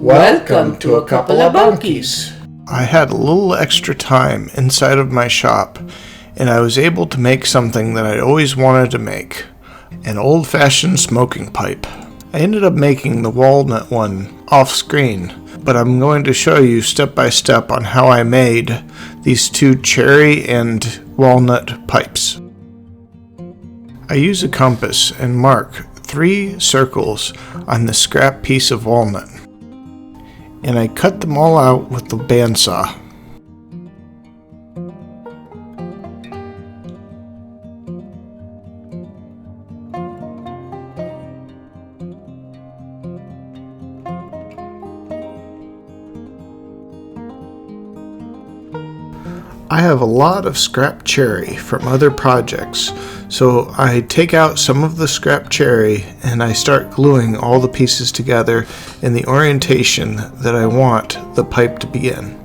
Welcome to a couple of bunkies. I had a little extra time inside of my shop, and I was able to make something that I'd always wanted to make, an old-fashioned smoking pipe. I ended up making the walnut one off screen, but I'm going to show you step by step on how I made these two cherry and walnut pipes. I use a compass and mark 3 circles on the scrap piece of walnut, and I cut them all out with the bandsaw. I have a lot of scrap cherry from other projects, so I take out some of the scrap cherry and I start gluing all the pieces together in the orientation that I want the pipe to be in.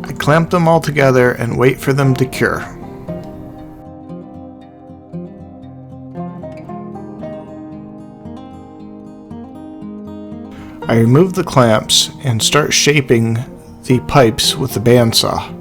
I clamp them all together and wait for them to cure. I remove the clamps and start shaping the pipes with the bandsaw.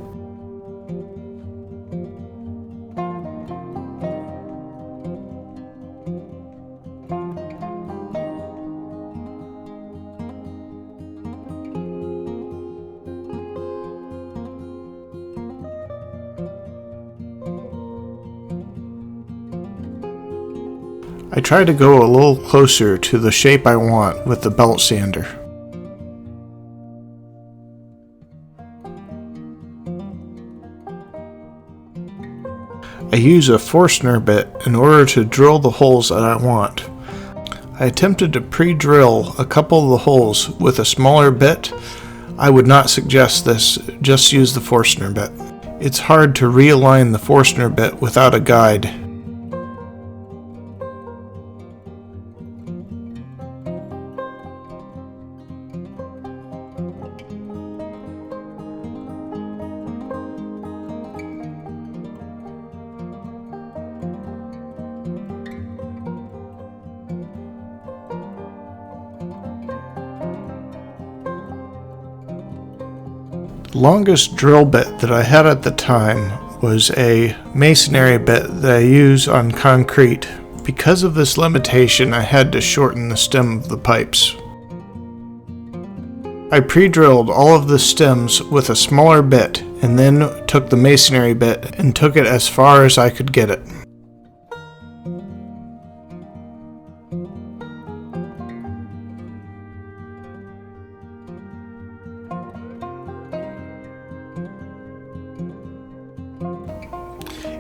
I try to go a little closer to the shape I want with the belt sander. I use a Forstner bit in order to drill the holes that I want. I attempted to pre-drill a couple of the holes with a smaller bit. I would not suggest this, just use the Forstner bit. It's hard to realign the Forstner bit without a guide. The longest drill bit that I had at the time was a masonry bit that I use on concrete. Because of this limitation, I had to shorten the stem of the pipes. I pre-drilled all of the stems with a smaller bit and then took the masonry bit and took it as far as I could get it.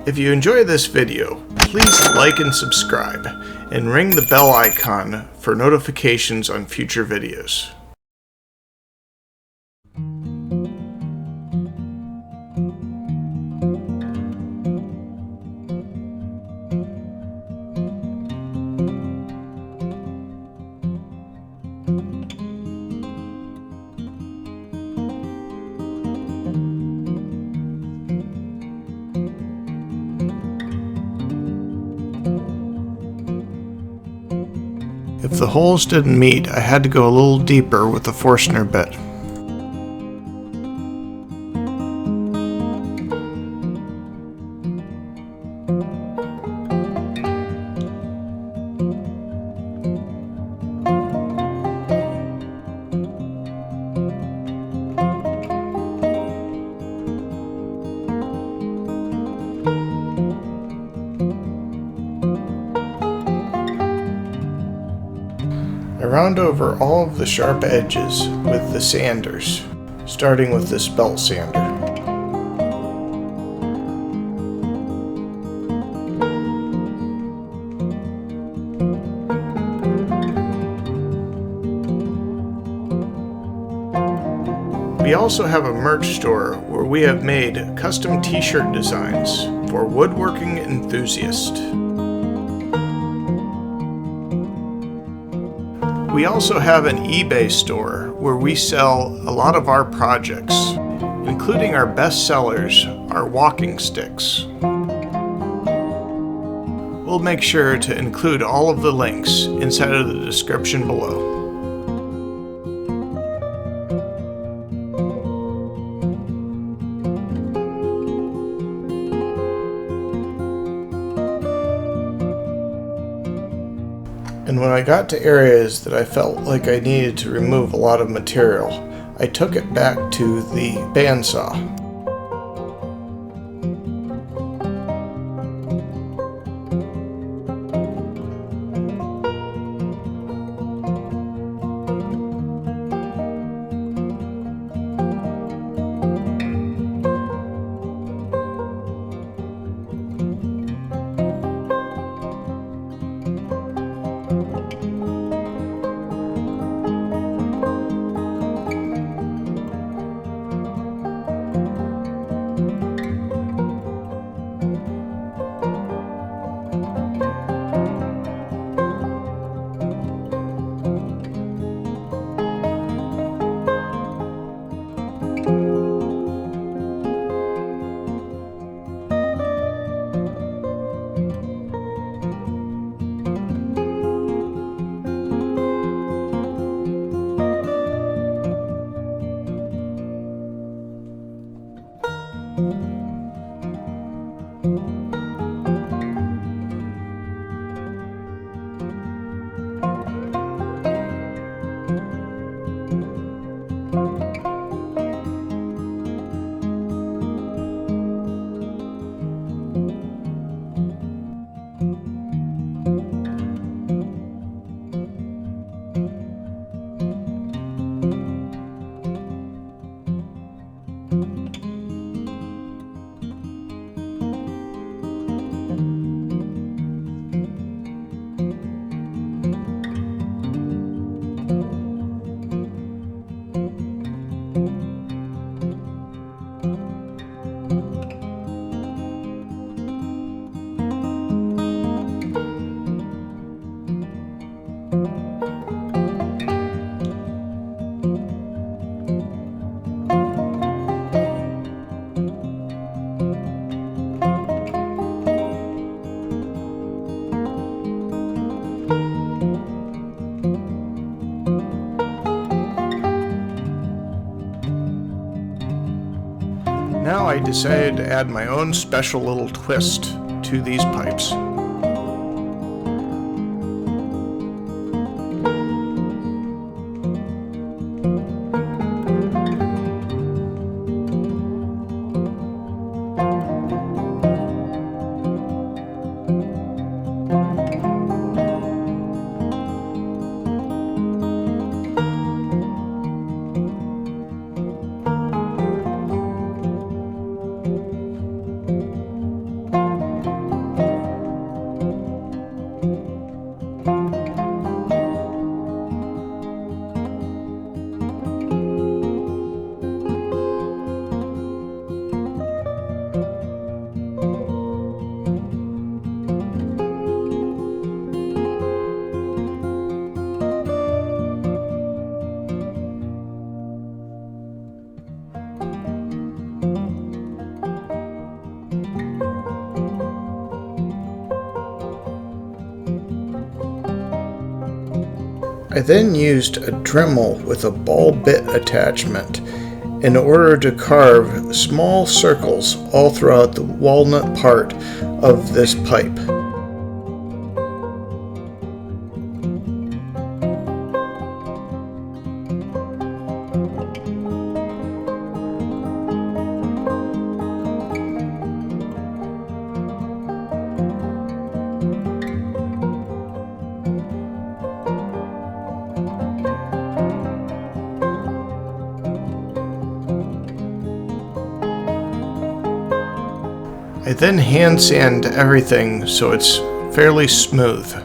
If you enjoy this video, please like and subscribe, and ring the bell icon for notifications on future videos. If the holes didn't meet, I had to go a little deeper with the Forstner bit. I round over all of the sharp edges with the sanders, starting with this belt sander. We also have a merch store where we have made custom t-shirt designs for woodworking enthusiasts. We also have an eBay store where we sell a lot of our projects, including our best sellers, our walking sticks. We'll make sure to include all of the links inside of the description below. And when I got to areas that I felt like I needed to remove a lot of material, I took it back to the bandsaw. Now I decided to add my own special little twist to these pipes. I then used a Dremel with a ball bit attachment in order to carve small circles all throughout the walnut part of this pipe. I then hand sand everything so it's fairly smooth.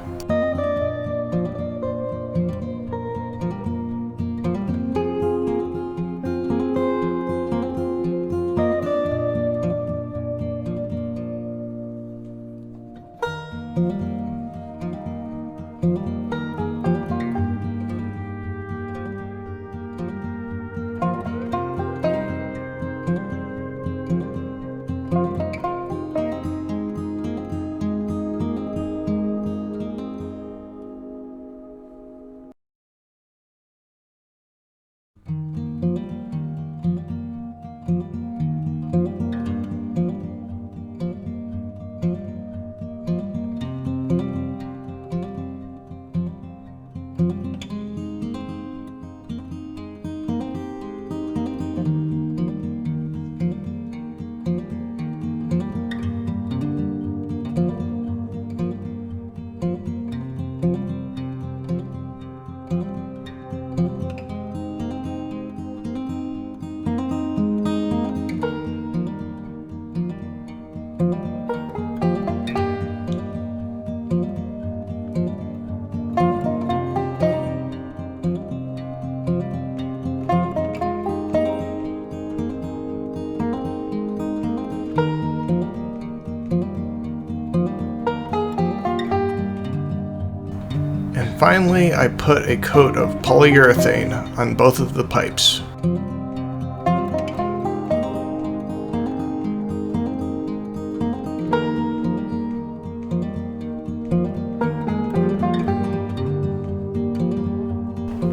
Finally, I put a coat of polyurethane on both of the pipes.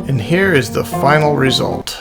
And here is the final result.